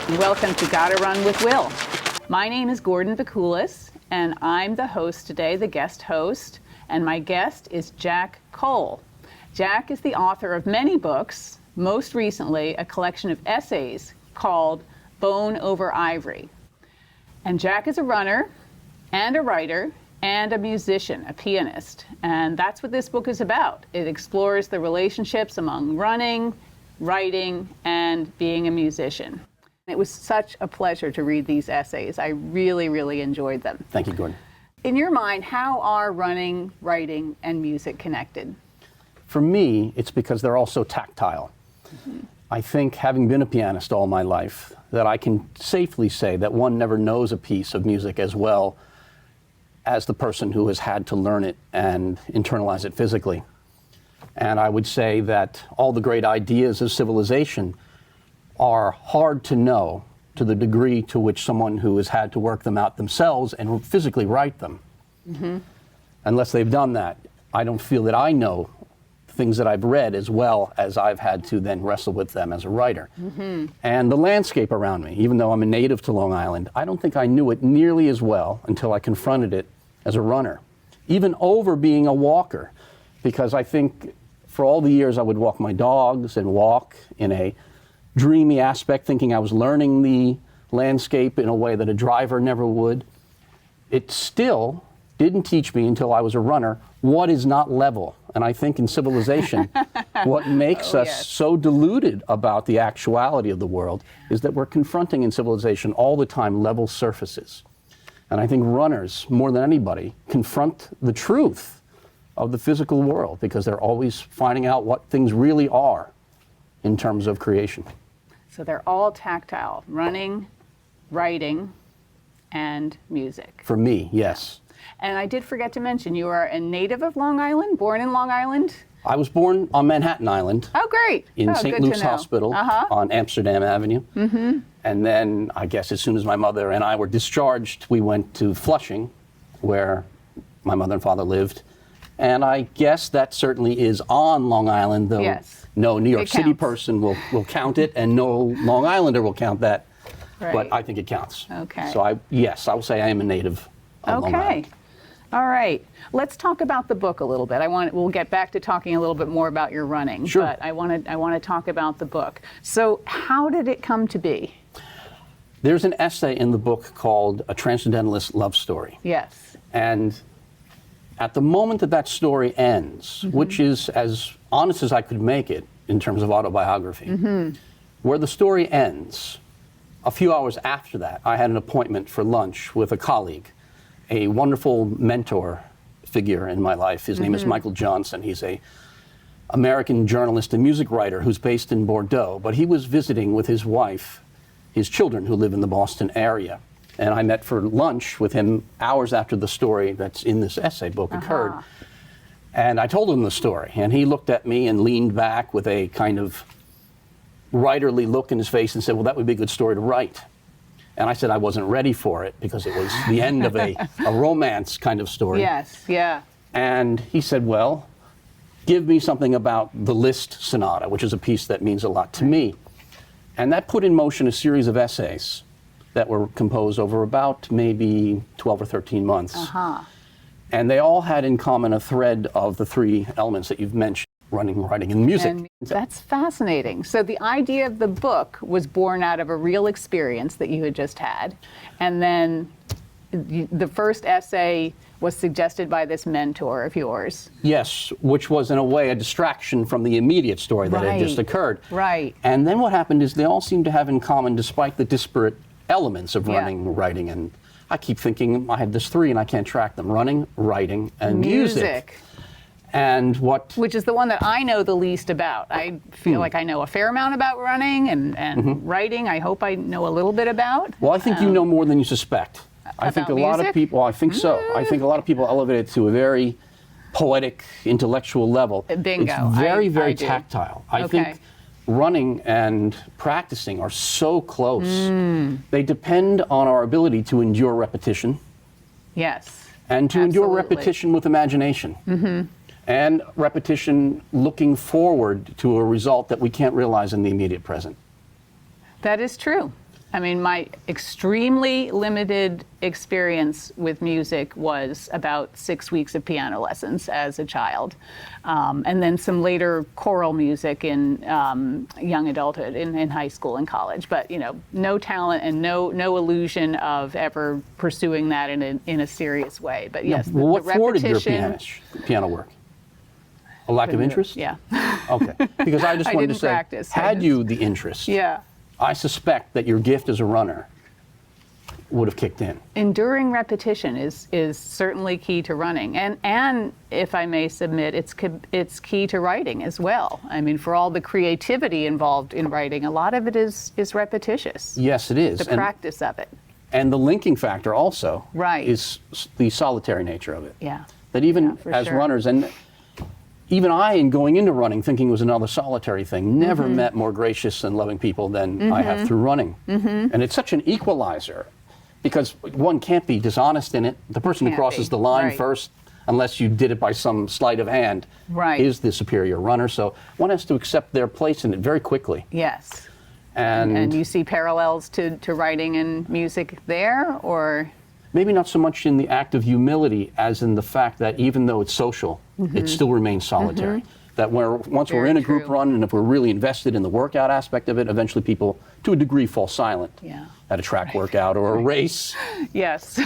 and welcome to Gotta Run with Will. My name is Gordon Bakoulis, and I'm the host today, the guest host, and my guest is Jack Kohl. Jack is the author of many books, most recently a collection of essays called Over Ivory. And Jack is a runner and a writer and a musician, a pianist, and that's what this book is about. It explores the relationships among running, writing, and being a musician. It was such a pleasure to read these essays. I really, really enjoyed them. Thank you, Gordon. In your mind, how are running, writing, and music connected? For me, it's because they're all so tactile. Mm-hmm. I think, having been a pianist all my life, that I can safely say that one never knows a piece of music as well as the person who has had to learn it and internalize it physically. And I would say that all the great ideas of civilization are hard to know to the degree to which someone who has had to work them out themselves and physically write them. Mm-hmm. Unless they've done that, I don't feel that I know things that I've read as well as I've had to then wrestle with them as a writer. Mm-hmm. And the landscape around me, even though I'm a native to Long Island, I don't think I knew it nearly as well until I confronted it as a runner. Even over being a walker, because I think for all the years I would walk my dogs and walk in a dreamy aspect, thinking I was learning the landscape in a way that a driver never would. It still didn't teach me until I was a runner what is not level. And I think in civilization, what makes us so deluded about the actuality of the world is that we're confronting in civilization all the time level surfaces. And I think runners, more than anybody, confront the truth of the physical world because they're always finding out what things really are in terms of creation. So they're all tactile: running, writing, and music. For me, yes. And I did forget to mention, you are a native of Long Island, born in Long Island? I was born on Manhattan Island. Oh, great. In St. Luke's Hospital on Amsterdam Avenue. Mm-hmm. And then, I guess, as soon as my mother and I were discharged, we went to Flushing, where my mother and father lived. And I guess that certainly is on Long Island, though no New York City person will count it, and no Long Islander will count that. Right. But I think it counts. Okay. So I will say I am a native of Long Island. All right. Let's talk about the book a little bit. We'll get back to talking a little bit more about your running. Sure. But I want to talk about the book. So how did it come to be? There's an essay in the book called A Transcendentalist Love Story. Yes. And at the moment that story ends, mm-hmm. which is as honest as I could make it in terms of autobiography, mm-hmm. where the story ends, a few hours after that, I had an appointment for lunch with a colleague, a wonderful mentor figure in my life. His name is Michael Johnson. He's an American journalist and music writer who's based in Bordeaux, but he was visiting with his wife, his children who live in the Boston area. And I met for lunch with him hours after the story that's in this essay book occurred. And I told him the story, and he looked at me and leaned back with a kind of writerly look in his face and said, well, that would be a good story to write. And I said I wasn't ready for it because it was the end of a romance kind of story. Yes, yeah. And he said, well, give me something about the Liszt Sonata, which is a piece that means a lot to me. And that put in motion a series of essays that were composed over about maybe 12 or 13 months. Uh-huh. And they all had in common a thread of the three elements that you've mentioned: running, writing, and music. And that's fascinating. So the idea of the book was born out of a real experience that you had just had. And then the first essay was suggested by this mentor of yours. Yes, which was in a way a distraction from the immediate story that had just occurred. Right. And then what happened is they all seemed to have in common, despite the disparate elements of running, writing, and I keep thinking I had this three and I can't track them: running, writing, and music. And which is the one that I know the least about. I feel like I know a fair amount about running and writing. I hope I know a little bit about. Well, I think you know more than you suspect. I think a lot of people, I think so. I think a lot of people elevate it to a very poetic, intellectual level. Bingo. It's very, very tactile. I think running and practicing are so close. They depend on our ability to endure repetition. Yes. And to endure repetition with imagination. Mm-hmm. And repetition looking forward to a result that we can't realize in the immediate present. That is true. I mean, my extremely limited experience with music was about 6 weeks of piano lessons as a child, and then some later choral music in young adulthood, in high school and college. But no talent and no illusion of ever pursuing that in a serious way. But yes, well, what the thwarted your repetition, piano work? A lack of interest? Yeah. Okay. Because I just I wanted didn't to say, practice. had you the interest, Yeah. I suspect that your gift as a runner would have kicked in. Enduring repetition is certainly key to running, and if I may submit, it's key to writing as well. I mean, for all the creativity involved in writing, a lot of it is repetitious. Yes, it is. The practice of it. And the linking factor also Right. is the solitary nature of it. Yeah. That even for as sure. runners, and even I, in going into running, thinking it was another solitary thing, never met more gracious and loving people than I have through running. And it's such an equalizer, because one can't be dishonest in it. The person who Can't crosses be. the line Right. first, unless you did it by some sleight of hand, Right. is the superior runner. So one has to accept their place in it very quickly. Yes. And, And you see parallels to writing and music there, or? maybe not so much in the act of humility as in the fact that even though it's social, it still remains solitary. That once we're Very in a group true. run, and if we're really invested in the workout aspect of it, eventually people, to a degree, fall silent Yeah. at a track workout or a race. Yes.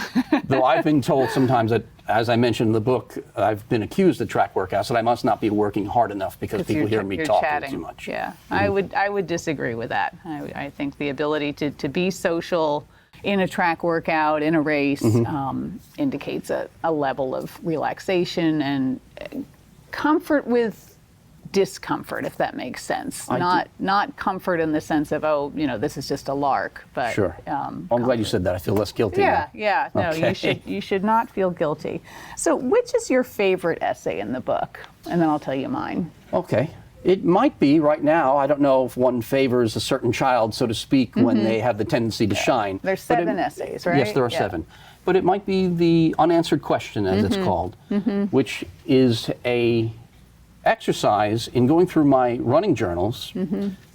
Though I've been told sometimes that, as I mentioned in the book, I've been accused at track workouts that I must not be working hard enough because people hear me you're talking chatting. too much. Yeah, I would disagree with that. I think the ability to be social in a track workout, in a race, indicates a level of relaxation and comfort with discomfort, if that makes sense. Not comfort in the sense of, this is just a lark, but Sure. Well, I'm glad you said that. I feel less guilty Yeah, now. yeah. No, Okay. you should not feel guilty. So, which is your favorite essay in the book? And then I'll tell you mine. Okay. It might be right now. I don't know if one favors a certain child, so to speak, when they have the tendency to shine. There's But 7 essays, right? Yes, there are Yeah. 7. But it might be the unanswered question, as it's called, which is a exercise in going through my running journals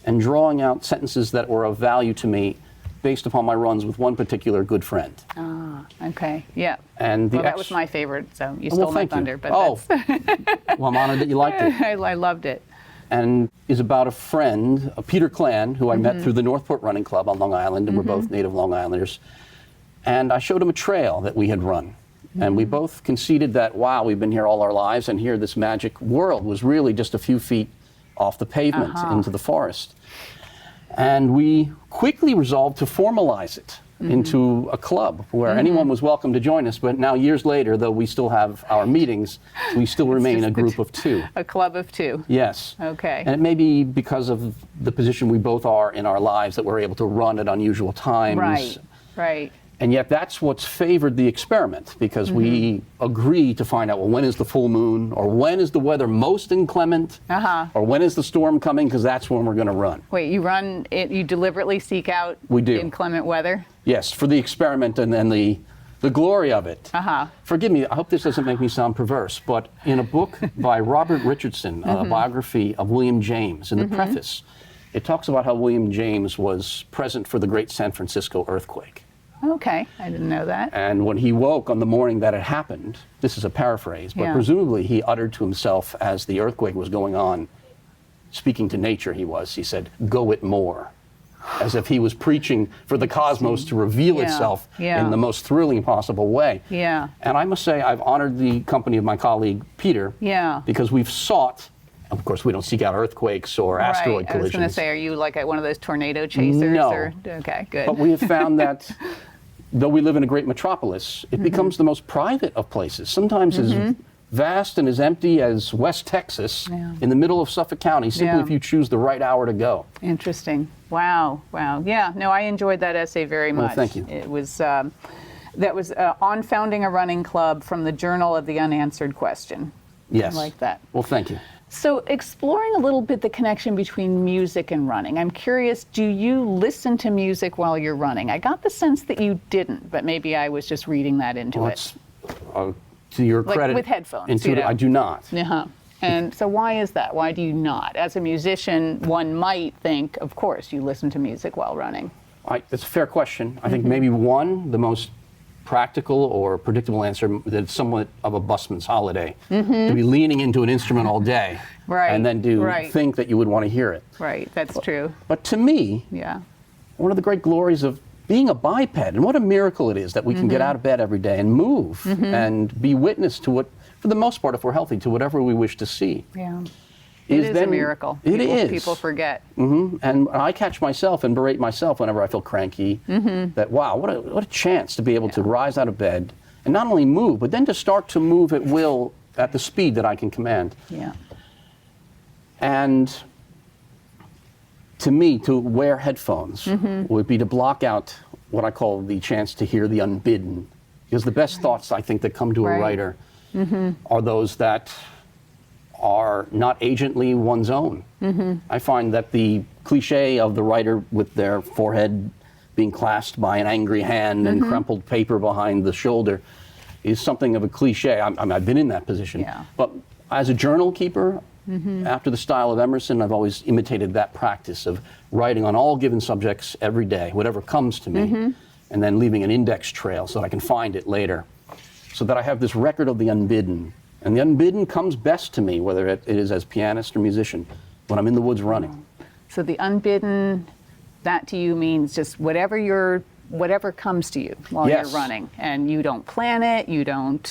and drawing out sentences that were of value to me based upon my runs with one particular good friend. Okay, yeah. And the Well, that was my favorite, so you Well, stole my thank you. thunder, but Oh, that's, well, I'm honored that you liked it. I loved it. And is about a friend, Peter Clan, who I met through the Northport Running Club on Long Island, and we're both native Long Islanders. And I showed him a trail that we had run. And we both conceded that, wow, we've been here all our lives, and here this magic world was really just a few feet off the pavement into the forest. And we quickly resolved to formalize it into a club where anyone was welcome to join us. But now, years later, though we still have our meetings, we still remain a group of 2. A club of 2. Yes. Okay. And it may be because of the position we both are in our lives that we're able to run at unusual times. Right, right. And yet that's what's favored the experiment, because we agree to find out, well, when is the full moon, or when is the weather most inclement, or when is the storm coming, because that's when we're going to run. Wait, you run it? You deliberately seek out We do. inclement weather? Yes, for the experiment and then the glory of it. Forgive me, I hope this doesn't make me sound perverse, but in a book by Robert Richardson, a biography of William James, in the preface, it talks about how William James was present for the great San Francisco earthquake. Okay, I didn't know that. And when he woke on the morning that it happened, this is a paraphrase, but Yeah. presumably he uttered to himself as the earthquake was going on, speaking to nature he said, "Go it more." As if he was preaching for the cosmos to reveal itself in the most thrilling possible way. Yeah. And I must say, I've honored the company of my colleague, Peter, Yeah. because we've sought, of course, we don't seek out earthquakes or asteroid Right. I was going collisions. to say, are you like one of those tornado chasers? No. Or, okay, good. But we have found that though we live in a great metropolis, it becomes the most private of places. Sometimes as vast and as empty as West Texas in the middle of Suffolk County, simply if you choose the right hour to go. Interesting. Wow, wow. Yeah, no, I enjoyed that essay very much. Well, thank you. It was, that was on founding a running club from the Journal of the Unanswered Question. Yes. I like that. Well, thank you. So exploring a little bit the connection between music and running, I'm curious, do you listen to music while you're running? I got the sense that you didn't, but maybe I was just reading that into Well, it. it's, to your Like credit, with headphones, intuitive, I do not. Uh-huh. And so why is that? Why do you not? As a musician, one might think, of course, you listen to music while running. It's a fair question. I think maybe one, the most practical or predictable answer, that it's somewhat of a busman's holiday to be leaning into an instrument all day, Right, and then to right. think that you would want to hear it. Right, that's true. But to me, Yeah. one of the great glories of being a biped, and what a miracle it is that we can get out of bed every day and move and be witness to what, for the most part, if we're healthy, to whatever we wish to see. Yeah. It is a miracle. It is. People forget. And I catch myself and berate myself whenever I feel cranky, that, wow, what a chance to be able to rise out of bed and not only move, but then to start to move at will at the speed that I can command. Yeah. And to me, to wear headphones would be to block out what I call the chance to hear the unbidden. Because the best thoughts, I think, that come to a writer are those that are not agently one's own. I find that the cliche of the writer with their forehead being clasped by an angry hand and crumpled paper behind the shoulder is something of a cliche. I've been in that position. Yeah. But as a journal keeper, after the style of Emerson, I've always imitated that practice of writing on all given subjects every day, whatever comes to me, and then leaving an index trail so that I can find it later, so that I have this record of the unbidden. And the unbidden comes best to me, whether it is as pianist or musician, when I'm in the woods running. So the unbidden, that to you means just whatever comes to you while Yes. you're running, and you don't plan it, you don't,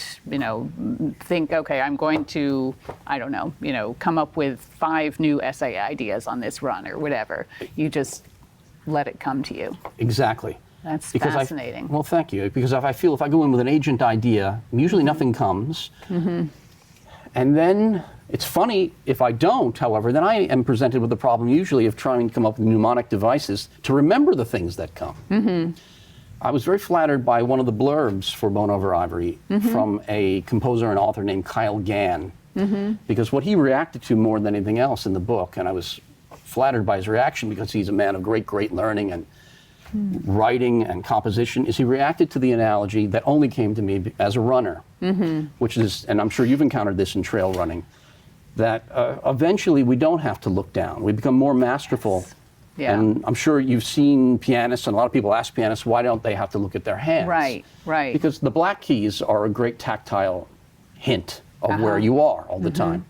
think, okay, I'm going to, I don't know, come up with 5 new essay ideas on this run or whatever. You just let it come to you. Exactly. That's Because fascinating. well, thank you. Because if I feel if I go in with an agent idea, usually nothing comes. And then it's funny if I don't, however, then I am presented with the problem usually of trying to come up with mnemonic devices to remember the things that come. I was very flattered by one of the blurbs for Over Ivory from a composer and author named Kyle Gann. Because what he reacted to more than anything else in the book, and I was flattered by his reaction because he's a man of great learning and writing and composition, is he reacted to the analogy that only came to me as a runner, which is, and I'm sure you've encountered this in trail running, that eventually we don't have to look down. We become more masterful. Yeah. And I'm sure you've seen pianists, and a lot of people ask pianists, why don't they have to look at their hands? Right, right. Because the black keys are a great tactile hint of where you are all the time.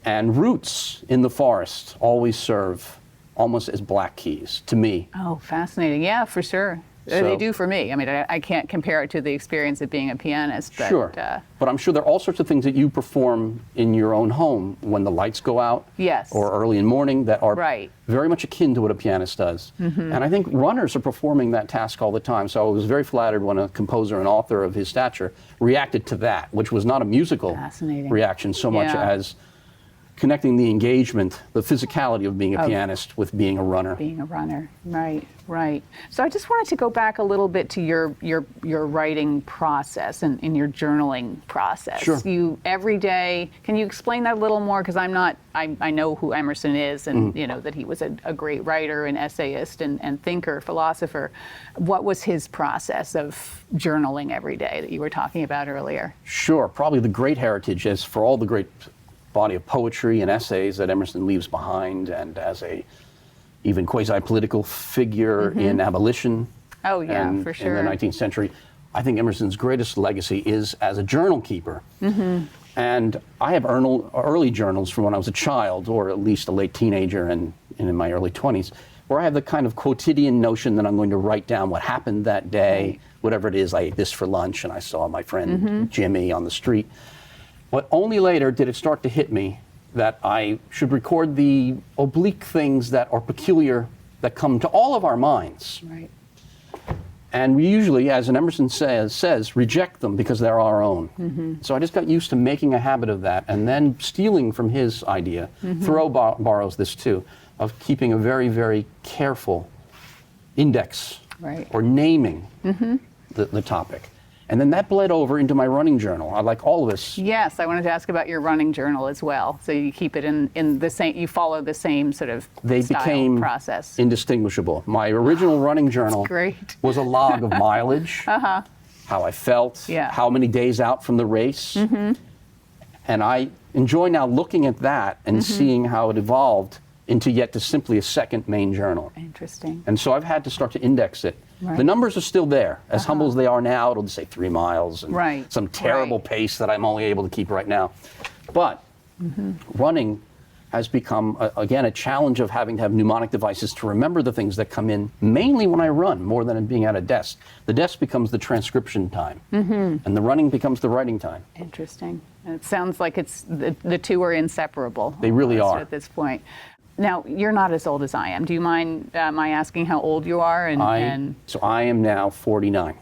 And roots in the forest always serve almost as black keys to me. Oh, fascinating. Yeah, for sure. So- They do for me. I mean, I can't compare it to the experience of being a pianist. But, Sure. But I'm sure there are all sorts of things that you perform in your own home when the lights go out. Yes. Or early in morning that are Right. very much akin to what a pianist does. And I think runners are performing that task all the time. So I was very flattered when a composer and author of his stature reacted to that, which was not a musical Fascinating. reaction so much Yeah. as connecting the engagement, the physicality of being a pianist with being a runner. Being a runner, right, right. So I just wanted to go back a little bit to your writing process and your journaling process. Sure. You every day. Can you explain that a little more? Because I know who Emerson is, and that he was a great writer and essayist and thinker, philosopher. What was his process of journaling every day that you were talking about earlier? Sure, probably the great heritage, as for all the great body of poetry and essays that Emerson leaves behind, and as a even quasi-political figure in abolition. Oh, yeah, and for sure. In the 19th century, I think Emerson's greatest legacy is as a journal keeper. And I have early journals from when I was a child, or at least a late teenager and in my early 20s, where I have the kind of quotidian notion that I'm going to write down what happened that day, whatever it is. I ate this for lunch, and I saw my friend Jimmy on the street. But only later did it start to hit me that I should record the oblique things that are peculiar, that come to all of our minds. Right. And we usually, as Emerson says, reject them because they're our own. So I just got used to making a habit of that, and then stealing from his idea. Thoreau borrows this too, of keeping a very, very careful index or naming the topic. And then that bled over into my running journal. Like all of us. Yes, I wanted to ask about your running journal as well. So you keep it in the same, you follow the same sort of They style became process. indistinguishable. My original running journal great. was a log of mileage, how I felt, how many days out from the race. And I enjoy now looking at that and seeing how it evolved into yet to simply a second main journal. Interesting. And so I've had to start to index it. Right. The numbers are still there. As humble as they are now, it'll just say 3 miles and Right. some terrible Right. pace that I'm only able to keep right now. But running has become, again, a challenge of having to have mnemonic devices to remember the things that come in, mainly when I run, more than being at a desk. The desk becomes the transcription time, and the running becomes the writing time. Interesting. And it sounds like it's the two are inseparable. They really almost are. at this point. Now, you're not as old as I am. Do you mind my asking how old you are? So I am now 49.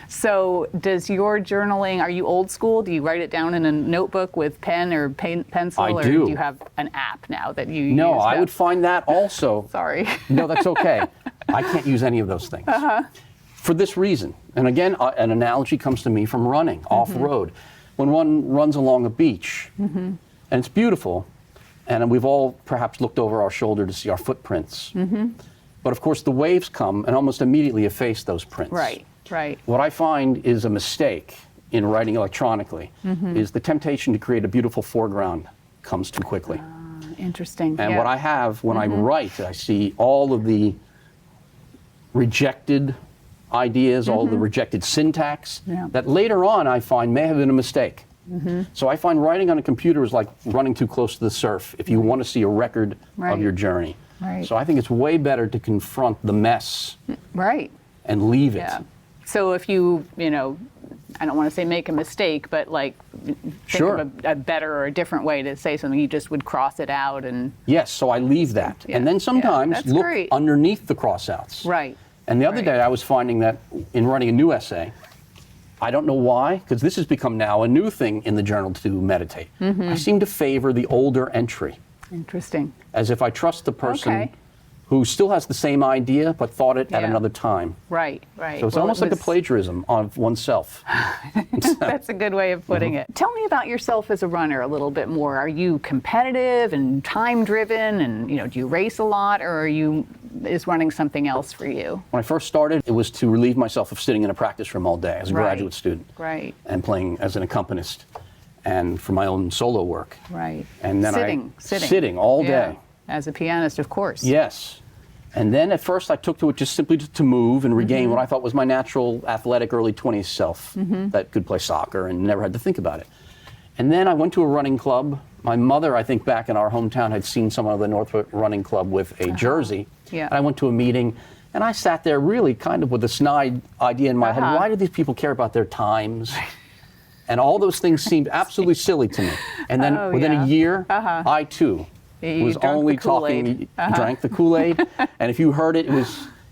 So does your journaling, are you old school? Do you write it down in a notebook with pen or pencil? I or do. Do you have an app now that you use? No, I would find that also. Sorry. No, that's okay. I can't use any of those things. For this reason. And again, an analogy comes to me from running off-road. When one runs along a beach, and it's beautiful, and we've all perhaps looked over our shoulder to see our footprints. But of course, the waves come and almost immediately efface those prints. Right, right. What I find is a mistake in writing electronically is the temptation to create a beautiful foreground comes too quickly. Interesting. And yeah. what I have when I write, I see all of the rejected ideas, all the rejected syntax Yeah. that later on I find may have been a mistake. So I find writing on a computer is like running too close to the surf if you want to see a record Right. of your journey. Right. So I think it's way better to confront the mess Right. and leave it. Yeah. So if you I don't want to say make a mistake, but like think Sure. of a better or a different way to say something, you just would cross it out and Yes, so I leave that. Yeah. And then sometimes That's look great. underneath the crossouts. right. And the other Right. day I was finding that in writing a new essay, I don't know why, because this has become now a new thing in the journal to meditate. I seem to favor the older entry, Interesting. as if I trust the person Okay. who still has the same idea but thought it at Yeah. another time. Right, right. So it's Well, almost it like a was- plagiarism of oneself. That's a good way of putting it. Tell me about yourself as a runner a little bit more. Are you competitive and time driven and do you race a lot, or is running something else for you? When I first started, it was to relieve myself of sitting in a practice room all day as a Right. graduate student Right, and playing as an accompanist and for my own solo work. right. And then Sitting all Yeah. day. As a pianist, of course. Yes. And then at first I took to it just simply to move and regain what I thought was my natural athletic early 20s self that could play soccer and never had to think about it. And then I went to a running club. My mother, I think back in our hometown, had seen someone of the Northwood Running Club with a jersey. Yeah. And I went to a meeting and I sat there really kind of with a snide idea in my head. Why do these people care about their times? And all those things seemed absolutely silly to me. And then Oh, within yeah. a year, I too You was drank only the Kool-Aid. talking, drank the Kool-Aid, and if you heard it,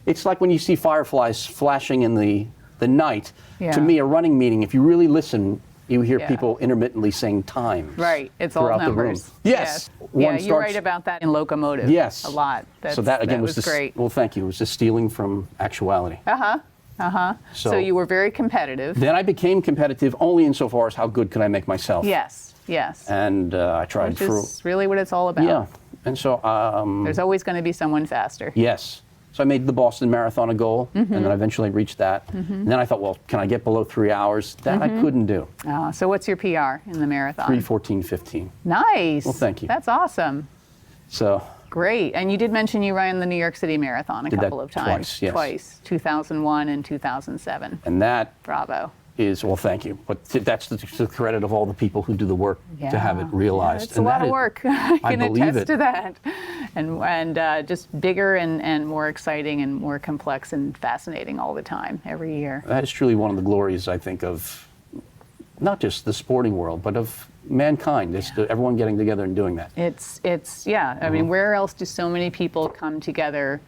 it's like when you see fireflies flashing in the night. Yeah. To me, a running meeting, if you really listen, you hear Yeah. people intermittently saying times. Right, it's all throughout the room. numbers. Yes. Yeah, One you starts- write about that in Loco-Motive. Yes. A lot. So that again was great. Well, thank you. It was just stealing from actuality. So you were very competitive. Then I became competitive only insofar as how good could I make myself. Yes, yes. And I tried Which is really what it's all about. Yeah. And so There's always going to be someone faster. yes. So I made the Boston Marathon a goal, and then I eventually reached that. And then I thought, well, can I get below 3 hours? That I couldn't do. So what's your PR in the marathon? 3:14:15. Nice. Well, thank you. That's awesome. So Great. And you did mention you ran the New York City Marathon a Did that couple of times. twice, yes. Twice, 2001 and 2007. and that Bravo. is, well, thank you. But that's to the credit of all the people who do the work to have it Yeah. realized. It's a And lot that of is- work. I can believe attest it. to that. And just bigger and more exciting and more complex and fascinating all the time, every year. That is truly one of the glories, I think, of not just the sporting world, but of mankind. It's everyone getting together and doing that. It's yeah. I mean, where else do so many people come together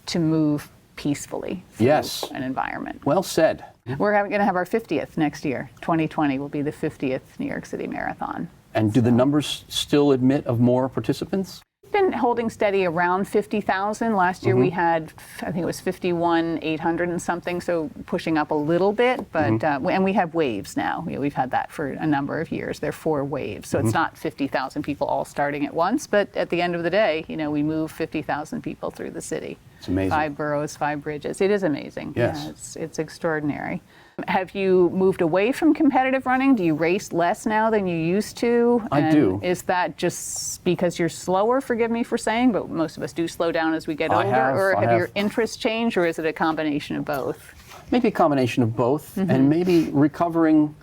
to move peacefully through Yes. an environment? Well said. We're going to have our 50th next year. 2020 will be the 50th New York City Marathon. And do the numbers still admit of more participants? Been holding steady around 50,000. Last year we had, I think it was 51,800 and something, so pushing up a little bit. But and we have waves now. We've had that for a number of years. There are 4 waves, so it's not 50,000 people all starting at once. But at the end of the day, we move 50,000 people through the city. It's amazing. 5 boroughs, 5 bridges. It is amazing. Yes. Yeah, it's extraordinary. Have you moved away from competitive running? Do you race less now than you used to? I do. Is that just because you're slower? Forgive me for saying, but most of us do slow down as we get older. Or have your interests changed, or is it a combination of both? Maybe a combination of both, and maybe recovering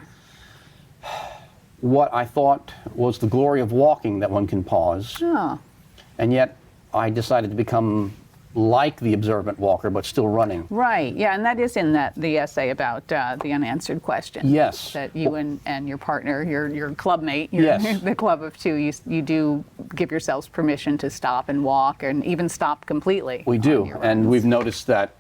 what I thought was the glory of walking, that one can pause. Oh. And yet I decided to become like the observant walker, but still running. Right, yeah, and that is in the essay about the unanswered question. Yes. That you and your partner, your clubmate, Yes. the club of two, you do give yourselves permission to stop and walk, and even stop completely. We do, and we've noticed that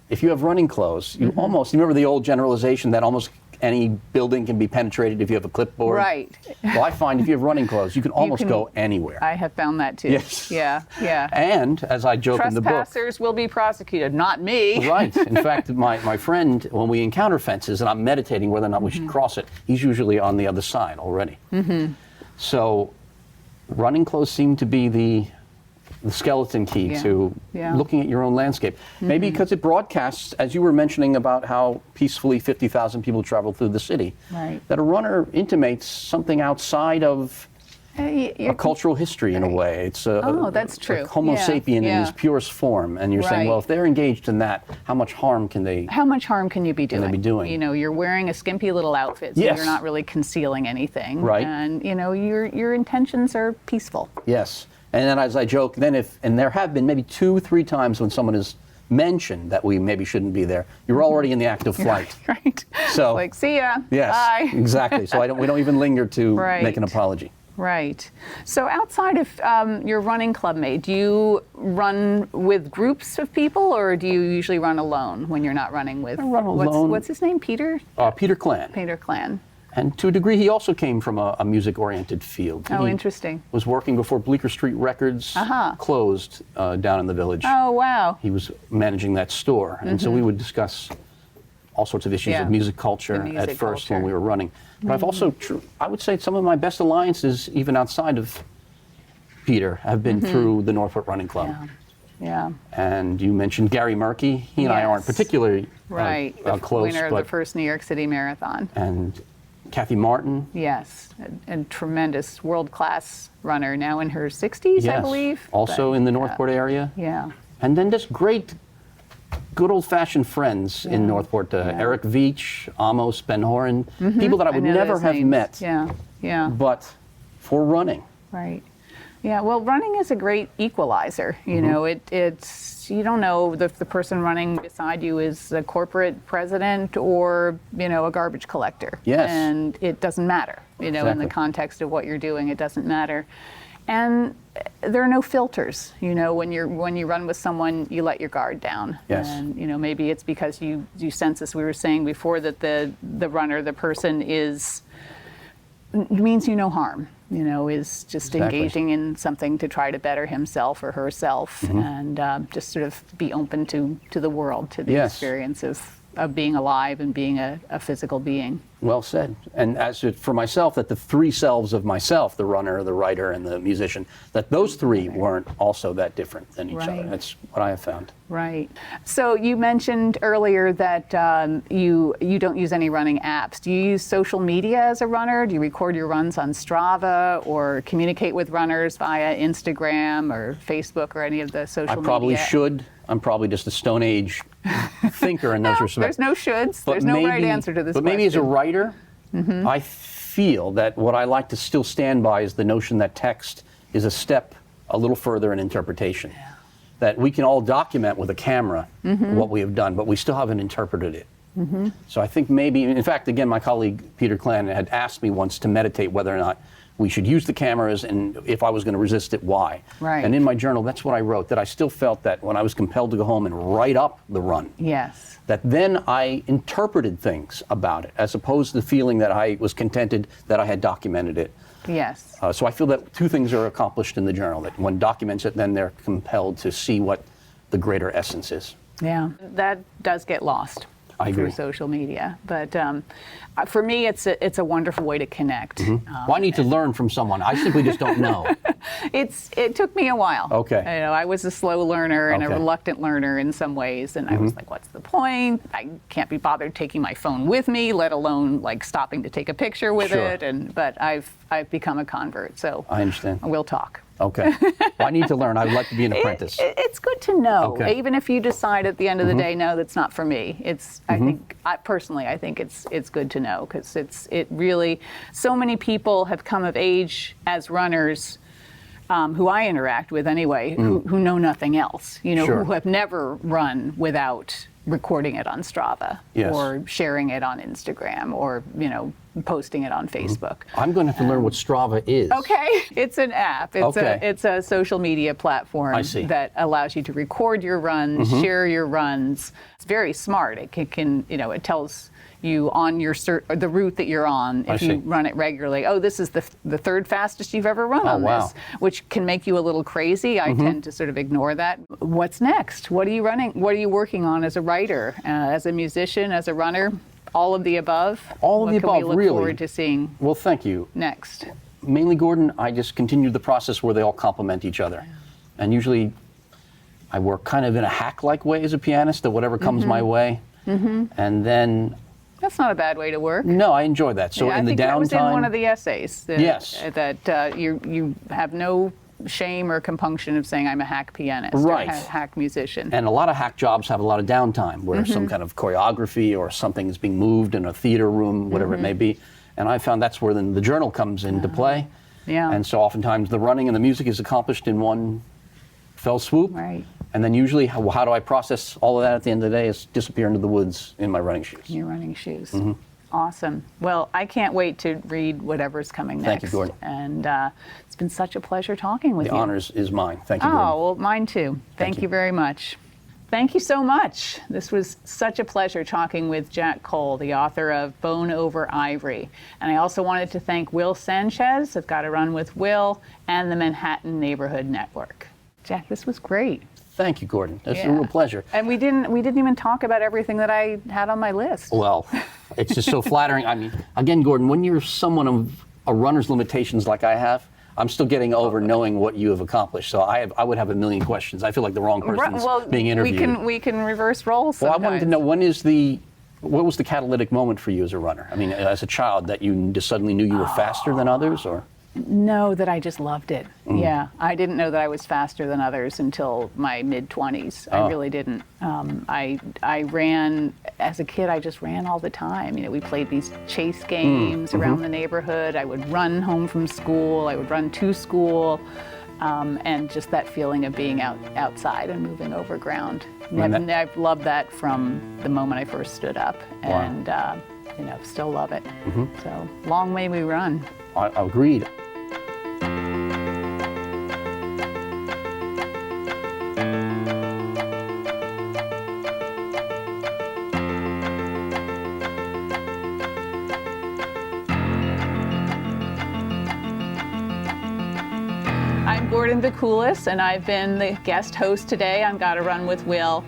if you have running clothes, you you remember the old generalization that almost any building can be penetrated if you have a clipboard? Right. Well, I find if you have running clothes, you can almost go anywhere. I have found that too. Yes. Yeah. And as I joke in the book, trespassers will be prosecuted, not me. Right. In fact, my friend, when we encounter fences and I'm meditating whether or not we should cross it, he's usually on the other side already. So running clothes seem to be the skeleton key to looking at your own landscape. Maybe because it broadcasts, as you were mentioning about how peacefully 50,000 people travel through the city, that a runner intimates something outside of a cultural history in a way. It's that's true. Like Homo sapien in his purest form. And you're saying, well, if they're engaged in that, how much harm can you be doing? You know, you're wearing a skimpy little outfit, so you're not really concealing anything. Right. And, you know, your intentions are peaceful. Yes. And then as I joke, and there have been maybe 2-3 times when someone has mentioned that we maybe shouldn't be there, you're already in the act of flight. Right. So, like, see ya. Yes, bye. Exactly. So we don't even linger to make an apology. Right. So outside of your running club mate, do you run with groups of people, or do you usually run alone when you're not running with? I run alone. What's his name? Peter? Peter Klan. Peter Klan. And to a degree, he also came from a music-oriented field. Oh, he interesting. Was working before Bleecker Street Records closed down in the Village. Oh, wow. He was managing that store, and so we would discuss all sorts of issues of music culture at first when we were running. But I've also, I would say, some of my best alliances, even outside of Peter, have been through the Northport Running Club. Yeah. And you mentioned Gary Murky. He and I aren't particularly close. Winner of the first New York City Marathon. And Kathy Martin. Yes, a tremendous world-class runner, now in her 60s, I believe. Also in the Northport area. Yeah. And then just great, good old-fashioned friends in Northport. Eric Veach, Amos Ben Horan, people that I would never have met. Yeah. But for running. Right. Yeah, well, running is a great equalizer. You know, it's you don't know if the person running beside you is a corporate president or, you know, a garbage collector. Yes. And it doesn't matter, you know, in the context of what you're doing, it doesn't matter. And there are no filters, you know, when you run with someone, you let your guard down. Yes. And, you know, maybe it's because you sense, as we were saying before, that the runner, the person means you no harm, you know, is just engaging in something to try to better himself or herself, and just sort of be open to the world, to the experience of being alive and being a physical being. Well said. And as for myself, that the three selves of myself, the runner, the writer, and the musician, that those three weren't also that different than each other. That's what I have found. Right. So you mentioned earlier that you don't use any running apps. Do you use social media as a runner? Do you record your runs on Strava or communicate with runners via Instagram or Facebook or any of the social media? I probably should. I'm probably just a Stone Age thinker in those respects. There's no shoulds. There's no right answer to this question. But maybe as a writer, I feel that what I like to still stand by is the notion that text is a step a little further in interpretation. Yeah. That we can all document with a camera what we have done, but we still haven't interpreted it. So I think maybe, in fact, again, my colleague Peter Klan had asked me once to meditate whether or not we should use the cameras, and if I was going to resist it, why? Right. And in my journal, that's what I wrote, that I still felt that when I was compelled to go home and write up the run, that then I interpreted things about it, as opposed to the feeling that I was contented that I had documented it. Yes. So I feel that two things are accomplished in the journal, that one documents it, then they're compelled to see what the greater essence is. Yeah, that does get lost. I agree. Through social media, but for me, it's a wonderful way to connect. Well, I need to learn from someone. I simply just don't know. It took me a while. Okay. You know, I was a slow learner and a Okay. reluctant learner in some ways, and I was like, what's the point? I can't be bothered taking my phone with me, let alone like stopping to take a picture with Sure. it. But I've become a convert, so I understand. we'll talk. Okay. Well, I need to learn. I would like to be an apprentice. It's good to know, Okay. even if you decide at the end of the day, no, that's not for me. I think, personally, I think it's good to know, because it really, so many people have come of age as runners, who I interact with anyway, who know nothing else, you know, Sure. who have never run without recording it on Strava, Yes. or sharing it on Instagram, or, you know, posting it on Facebook. I'm going to have to learn what Strava is. Okay, it's an app. It's a social media platform I see. that allows you to record your runs, share your runs. It's very smart. It can you know, it tells you on your the route that you're on, if I you see. run it regularly. Oh, this is the third fastest you've ever run on wow. this, which can make you a little crazy. I tend to sort of ignore that. What's next? What are you running? What are you working on as a writer, as a musician, as a runner? All of the above? All of the What can we above, look really. forward to seeing Well, thank you. next? Mainly, Gordon, I just continue the process where they all complement each other. And usually I work kind of in a hack-like way as a pianist, that whatever comes my way. And then, That's not a bad way to work. no, I enjoy that. So Yeah, in the I think that was in one of downtime, the essays. Yes. That you have no shame or compunction of saying I'm a hack pianist Right. or a hack musician. and a lot of hack jobs have a lot of downtime where some kind of choreography or something is being moved in a theater room, whatever it may be. And I found that's where then the journal comes into play. Yeah. And so oftentimes the running and the music is accomplished in one fell swoop. Right. And then usually, how do I process all of that at the end of the day is disappear into the woods in my running shoes. Your running shoes. Awesome. Well, I can't wait to read whatever's coming next. Thank you, Gordon. And it's been such a pleasure talking with The you. honor is mine. Thank you, Gordon. Oh, well, mine too. Thank you. you very much. Thank you so much. This was such a pleasure talking with Jack Kohl, the author of Over Ivory. And I also wanted to thank Will Sanchez of Gotta Run with Will and the Manhattan Neighborhood Network. Jack, this was great. Thank you, Gordon. It's a Yeah. real pleasure. And we didn't even talk about everything that I had on my list. Well, it's just so flattering. I mean, again, Gordon, when you're someone of a runner's limitations like I have, I'm still getting over knowing what you have accomplished. So I would have a million questions. I feel like the wrong person's being interviewed. We can reverse roles Well, I sometimes. wanted to know, what was the catalytic moment for you as a runner? I mean, as a child, that you just suddenly knew you were faster than others, or? No, that I just loved it. Yeah, I didn't know that I was faster than others until my mid-20s. I really didn't. I ran, as a kid, I just ran all the time. You know, we played these chase games around the neighborhood. I would run home from school. I would run to school. And just that feeling of being outside and moving over ground. I've loved that from the moment I first stood up. Wow. And, you know, still love it. So long may we run. I agreed. I'm Gordon Bakoulis, and I've been the guest host today on Gotta Run with Will.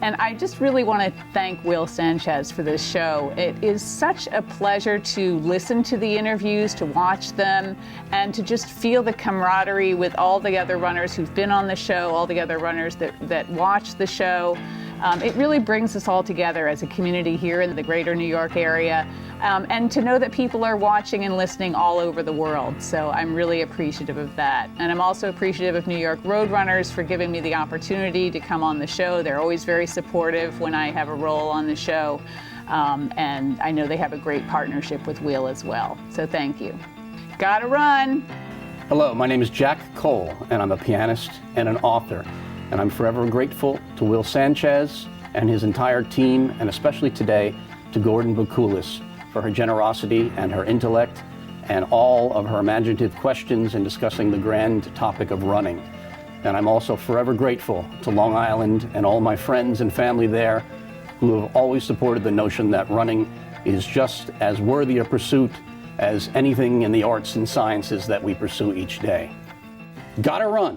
And I just really want to thank Will Sanchez for this show. It is such a pleasure to listen to the interviews, to watch them, and to just feel the camaraderie with all the other runners who've been on the show, all the other runners that watch the show. It really brings us all together as a community here in the greater New York area, and to know that people are watching and listening all over the world. So I'm really appreciative of that. And I'm also appreciative of New York Roadrunners for giving me the opportunity to come on the show. They're always very supportive when I have a role on the show. And I know they have a great partnership with Will as well. So thank you. Gotta run. Hello, my name is Jack Kohl, and I'm a pianist and an author. And I'm forever grateful to Will Sanchez and his entire team, and especially today to Gordon Bakoulis for her generosity and her intellect and all of her imaginative questions in discussing the grand topic of running. And I'm also forever grateful to Long Island and all my friends and family there who have always supported the notion that running is just as worthy a pursuit as anything in the arts and sciences that we pursue each day. Gotta run.